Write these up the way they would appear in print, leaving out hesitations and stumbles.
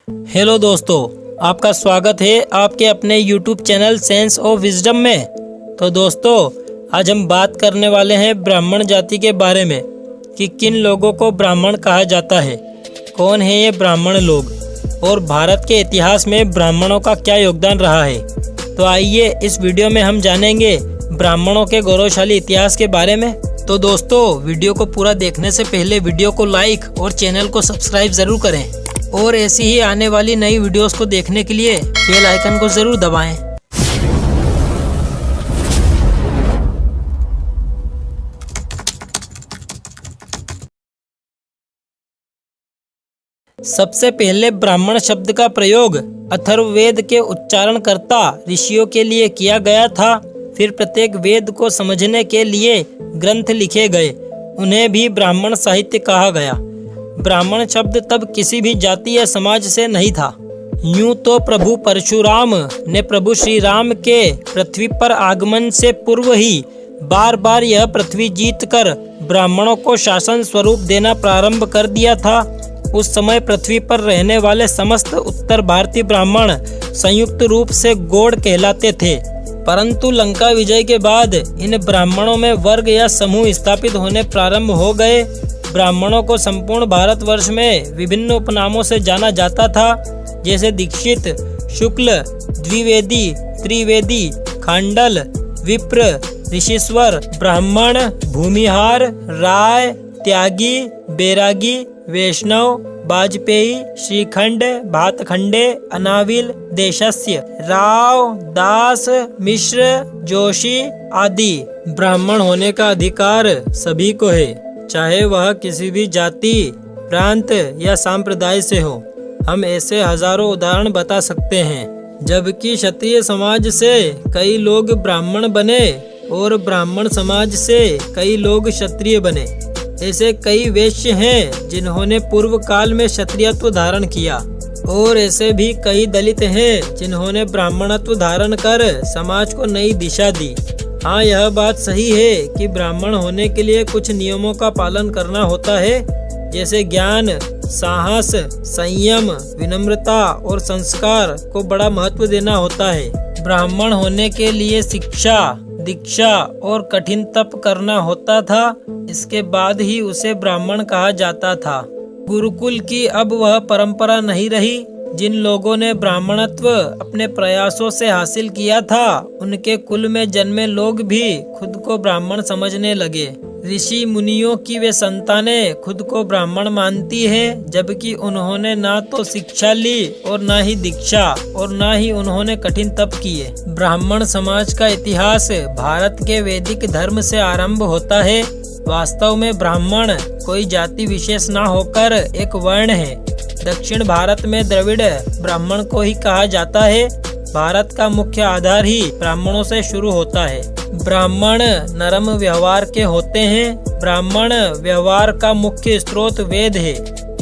Hello दोस्तों, आपका स्वागत है आपके अपने YouTube channel sense of wisdom में। तो दोस्तों, आज हम बात करने वाले हैं ब्राह्मण जाति के बारे में कि किन लोगों को ब्राह्मण कहा जाता है, कौन है ये ब्राह्मण लोग और भारत के इतिहास में ब्राह्मणों का क्या योगदान रहा है। तो आइए इस वीडियो में हम जानेंगे ब्राह्मणों के गौरवशाली इतिहास के बारे में। तो दोस्तों, वीडियो को पूरा देखने से पहले वीडियो को लाइक और चैनल को सब्सक्राइब ज़रूर करें और ऐसी ही आने वाली नई वीडियोस को देखने के लिए बेल आइकन को ज़रूर दबाएं। सबसे पहले ब्राह्मण शब्द का प्रयोग अथर्ववेद के उच्चारणकर्ता ऋषियों के लिए किया गया था। फिर प्रत्येक वेद को समझने के लिए ग्रंथ लिखे गए, उन्हें भी ब्राह्मण साहित्य कहा गया। ब्राह्मण शब्द तब किसी भी जाति या समाज से नहीं था। यूं तो प्रभु परशुराम ने प्रभु श्री राम के पृथ्वी पर आगमन से पूर्व ही बार बार यह पृथ्वी जीतकर ब्राह्मणों को शासन स्वरूप देना प्रारंभ कर दिया था। उस समय पृथ्वी पर रहने वाले समस्त उत्तर भारतीय ब्राह्मण संयुक्त रूप से गौड़ कहलाते थे, परंतु लंका विजय के बाद इन ब्राह्मणों में वर्ग या समूह स्थापित होने प्रारंभ हो गए। ब्राह्मणों को संपूर्ण भारतवर्ष में विभिन्न उपनामों से जाना जाता था, जैसे दीक्षित, शुक्ल, द्विवेदी, त्रिवेदी, खांडल, विप्र, ऋषीश्वर, ब्राह्मण, भूमिहार, राय, त्यागी, बैरागी, वैष्णव, वाजपेयी, श्रीखंड, भातखंडे, अनाविल, देशस्य, राव, दास, मिश्र, जोशी आदि। ब्राह्मण होने का अधिकार सभी को है, चाहे वह किसी भी जाति, प्रांत या संप्रदाय से हो। हम ऐसे हजारों उदाहरण बता सकते हैं। जबकि क्षत्रिय समाज से कई लोग ब्राह्मण बने और ब्राह्मण समाज से कई लोग क्षत्रिय बने। ऐसे कई वैश्य हैं जिन्होंने पूर्व काल में क्षत्रियत्व धारण किया और ऐसे भी कई दलित हैं जिन्होंने ब्राह्मणत्व धारण कर समाज को नई दिशा दी। हाँ, यह बात सही है कि ब्राह्मण होने के लिए कुछ नियमों का पालन करना होता है, जैसे ज्ञान, साहस, संयम, विनम्रता और संस्कार को बड़ा महत्व देना होता है। ब्राह्मण होने के लिए शिक्षा, दीक्षा और कठिन तप करना होता था। इसके बाद ही उसे ब्राह्मण कहा जाता था। गुरुकुल की अब वह परंपरा नहीं रही। जिन लोगों ने ब्राह्मणत्व अपने प्रयासों से हासिल किया था, उनके कुल में जन्मे लोग भी खुद को ब्राह्मण समझने लगे। ऋषि मुनियों की वे संतानें खुद को ब्राह्मण मानती हैं, जबकि उन्होंने ना तो शिक्षा ली और ना ही दीक्षा और ना ही उन्होंने कठिन तप किए। ब्राह्मण समाज का इतिहास भारत के वैदिक धर्म से आरंभ होता है। वास्तव में ब्राह्मण कोई जाति विशेष ना होकर एक वर्ण है। दक्षिण भारत में द्रविड़ ब्राह्मण को ही कहा जाता है। भारत का मुख्य आधार ही ब्राह्मणों से शुरू होता है। ब्राह्मण नरम व्यवहार के होते हैं। ब्राह्मण व्यवहार का मुख्य स्रोत वेद है।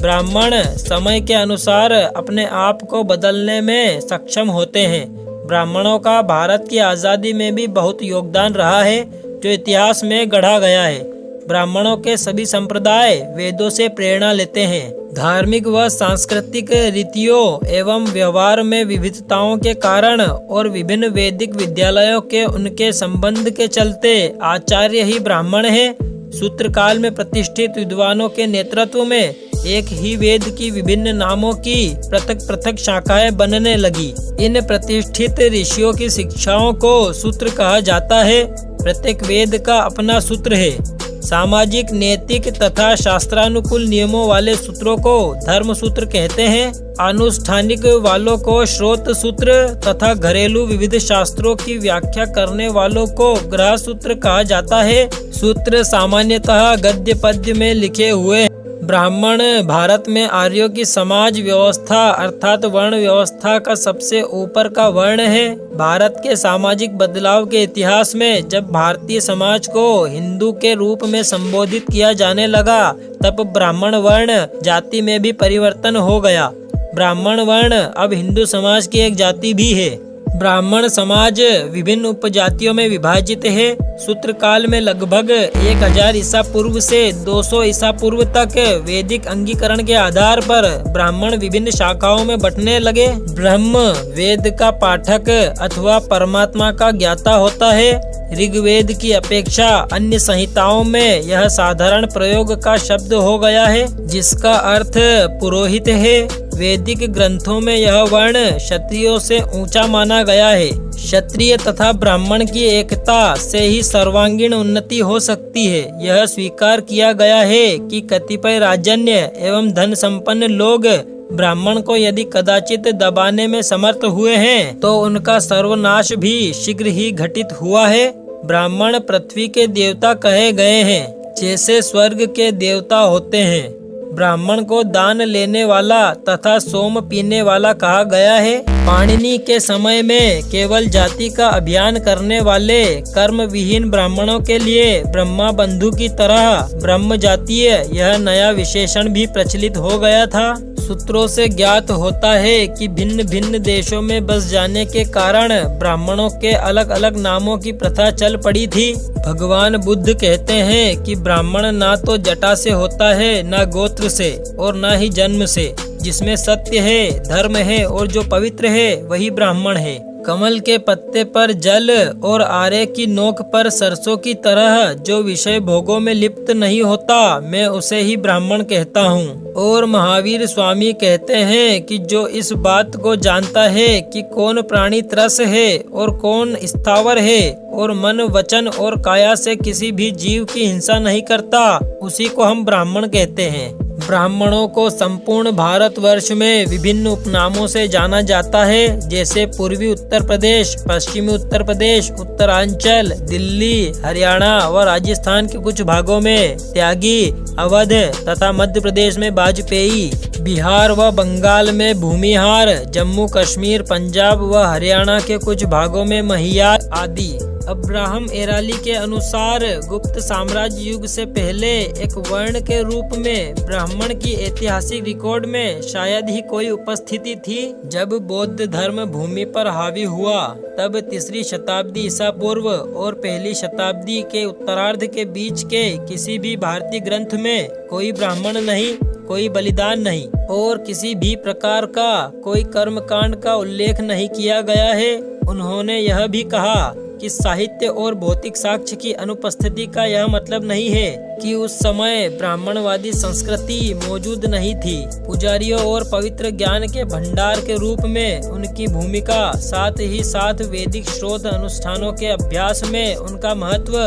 ब्राह्मण समय के अनुसार अपने आप को बदलने में सक्षम होते हैं। ब्राह्मणों का भारत की आज़ादी में भी बहुत योगदान रहा है, जो इतिहास में गढ़ा गया है। ब्राह्मणों के सभी संप्रदाय वेदों से प्रेरणा लेते हैं। धार्मिक व सांस्कृतिक रीतियों एवं व्यवहार में विविधताओं के कारण और विभिन्न वैदिक विद्यालयों के उनके संबंध के चलते आचार्य ही ब्राह्मण हैं। सूत्र काल में प्रतिष्ठित विद्वानों के नेतृत्व में एक ही वेद की विभिन्न नामों की पृथक पृथक शाखाएं बनने लगी। इन प्रतिष्ठित ऋषियों की शिक्षाओं को सूत्र कहा जाता है। प्रत्येक वेद का अपना सूत्र है। सामाजिक, नैतिक तथा शास्त्रानुकूल नियमों वाले सूत्रों को धर्म सूत्र कहते हैं। अनुष्ठानिक वालों को श्रोत सूत्र तथा घरेलू विविध शास्त्रों की व्याख्या करने वालों को ग्रह सूत्र कहा जाता है। सूत्र सामान्यतः गद्य पद्य में लिखे हुए। ब्राह्मण भारत में आर्यों की समाज व्यवस्था अर्थात वर्ण व्यवस्था का सबसे ऊपर का वर्ण है। भारत के सामाजिक बदलाव के इतिहास में जब भारतीय समाज को हिंदू के रूप में संबोधित किया जाने लगा, तब ब्राह्मण वर्ण जाति में भी परिवर्तन हो गया। ब्राह्मण वर्ण अब हिंदू समाज की एक जाति भी है। ब्राह्मण समाज विभिन्न उपजातियों में विभाजित है। सूत्र काल में लगभग 1000 ईसा पूर्व से 200 ईसा पूर्व तक वैदिक अंगीकरण के आधार पर ब्राह्मण विभिन्न शाखाओं में बंटने लगे। ब्रह्म वेद का पाठक अथवा परमात्मा का ज्ञाता होता है। ऋग्वेद की अपेक्षा अन्य संहिताओं में यह साधारण प्रयोग का शब्द हो गया है, जिसका अर्थ पुरोहित है। वैदिक ग्रंथों में यह वर्ण क्षत्रियों से ऊंचा माना गया है। क्षत्रिय तथा ब्राह्मण की एकता से ही सर्वांगीण उन्नति हो सकती है। यह स्वीकार किया गया है कि कतिपय राजन्य एवं धन संपन्न लोग ब्राह्मण को यदि कदाचित दबाने में समर्थ हुए हैं तो उनका सर्वनाश भी शीघ्र ही घटित हुआ है। ब्राह्मण पृथ्वी के देवता कहे गए हैं, जैसे स्वर्ग के देवता होते हैं। ब्राह्मण को दान लेने वाला तथा सोम पीने वाला कहा गया है। पाणिनि के समय में केवल जाति का अभियान करने वाले कर्म विहीन ब्राह्मणों के लिए ब्रह्मा बंधु की तरह ब्रह्म जातीय यह नया विशेषण भी प्रचलित हो गया था। सूत्रों से ज्ञात होता है कि भिन्न भिन्न देशों में बस जाने के कारण ब्राह्मणों के अलग अलग नामों की प्रथा चल पड़ी थी। भगवान बुद्ध कहते हैं कि ब्राह्मण ना तो जटा से होता है, ना गोत्र से और ना ही जन्म से। जिसमें सत्य है, धर्म है और जो पवित्र है वही ब्राह्मण है। कमल के पत्ते पर जल और आरे की नोक पर सरसों की तरह जो विषय भोगों में लिप्त नहीं होता, मैं उसे ही ब्राह्मण कहता हूँ। और महावीर स्वामी कहते हैं कि जो इस बात को जानता है कि कौन प्राणी त्रस है और कौन स्थावर है और मन वचन और काया से किसी भी जीव की हिंसा नहीं करता, उसी को हम ब्राह्मण कहते हैं। ब्राह्मणों को संपूर्ण भारतवर्ष में विभिन्न उपनामों से जाना जाता है, जैसे पूर्वी उत्तर प्रदेश, पश्चिमी उत्तर प्रदेश, उत्तरांचल, दिल्ली, हरियाणा व राजस्थान के कुछ भागों में त्यागी, अवध तथा मध्य प्रदेश में वाजपेयी, बिहार व बंगाल में भूमिहार, जम्मू कश्मीर, पंजाब व हरियाणा के कुछ भागों में महियार आदि। अब्राहम एराली के अनुसार गुप्त साम्राज्य युग से पहले एक वर्ण के रूप में ब्राह्मण की ऐतिहासिक रिकॉर्ड में शायद ही कोई उपस्थिति थी। जब बौद्ध धर्म भूमि पर हावी हुआ तब 3री शताब्दी ईसा पूर्व और 1ली शताब्दी के उत्तरार्ध के बीच के किसी भी भारतीय ग्रंथ में कोई ब्राह्मण नहीं, कोई बलिदान नहीं और किसी भी प्रकार का कोई कर्मकांड का उल्लेख नहीं किया गया है। उन्होंने यह भी कहा कि साहित्य और भौतिक साक्ष्य की अनुपस्थिति का यह मतलब नहीं है कि उस समय ब्राह्मणवादी संस्कृति मौजूद नहीं थी। पुजारियों और पवित्र ज्ञान के भंडार के रूप में उनकी भूमिका, साथ ही साथ वैदिक श्रोत अनुष्ठानों के अभ्यास में उनका महत्व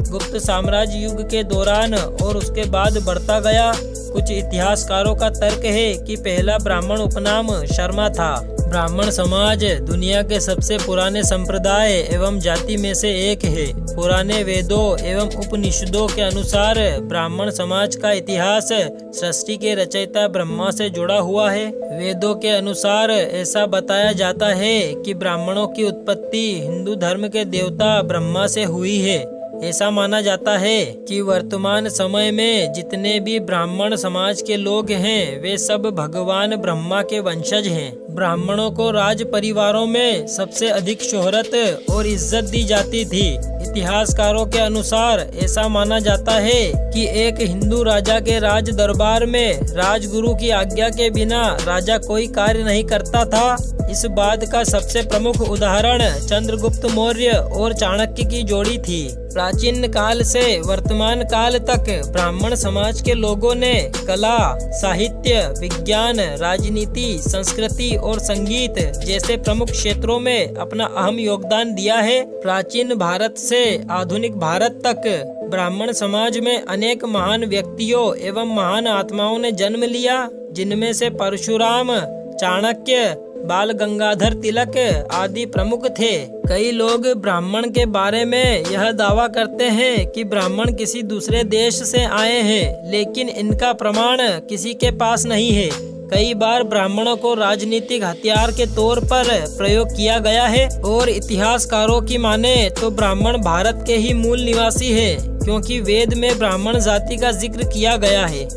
गुप्त साम्राज्य युग के दौरान और उसके बाद बढ़ता गया। कुछ इतिहासकारों का तर्क है कि पहला ब्राह्मण उपनाम शर्मा था। ब्राह्मण समाज दुनिया के सबसे पुराने संप्रदाय एवं जाति में से एक है। पुराने वेदों एवं उपनिषदों के अनुसार ब्राह्मण समाज का इतिहास सृष्टि के रचयिता ब्रह्मा से जुड़ा हुआ है। वेदों के अनुसार ऐसा बताया जाता है कि ब्राह्मणों की उत्पत्ति हिंदू धर्म के देवता ब्रह्मा से हुई है। ऐसा माना जाता है कि वर्तमान समय में जितने भी ब्राह्मण समाज के लोग हैं वे सब भगवान ब्रह्मा के वंशज हैं। ब्राह्मणों को राज परिवारों में सबसे अधिक शोहरत और इज्जत दी जाती थी। इतिहासकारों के अनुसार ऐसा माना जाता है कि एक हिंदू राजा के राज दरबार में राजगुरु की आज्ञा के बिना राजा कोई कार्य नहीं करता था। इस बात का सबसे प्रमुख उदाहरण चंद्रगुप्त मौर्य और चाणक्य की जोड़ी थी। प्राचीन काल से वर्तमान काल तक ब्राह्मण समाज के लोगों ने कला, साहित्य, विज्ञान, राजनीति, संस्कृति और संगीत जैसे प्रमुख क्षेत्रों में अपना अहम योगदान दिया है। प्राचीन भारत से आधुनिक भारत तक ब्राह्मण समाज में अनेक महान व्यक्तियों एवं महान आत्माओं ने जन्म लिया, जिनमें से परशुराम, चाणक्य, बाल गंगाधर तिलक आदि प्रमुख थे। कई लोग ब्राह्मण के बारे में यह दावा करते हैं कि ब्राह्मण किसी दूसरे देश से आए हैं, लेकिन इनका प्रमाण किसी के पास नहीं है। कई बार ब्राह्मणों को राजनीतिक हथियार के तौर पर प्रयोग किया गया है और इतिहासकारों की माने तो ब्राह्मण भारत के ही मूल निवासी है, क्योंकि वेद में ब्राह्मण जाति का जिक्र किया गया है।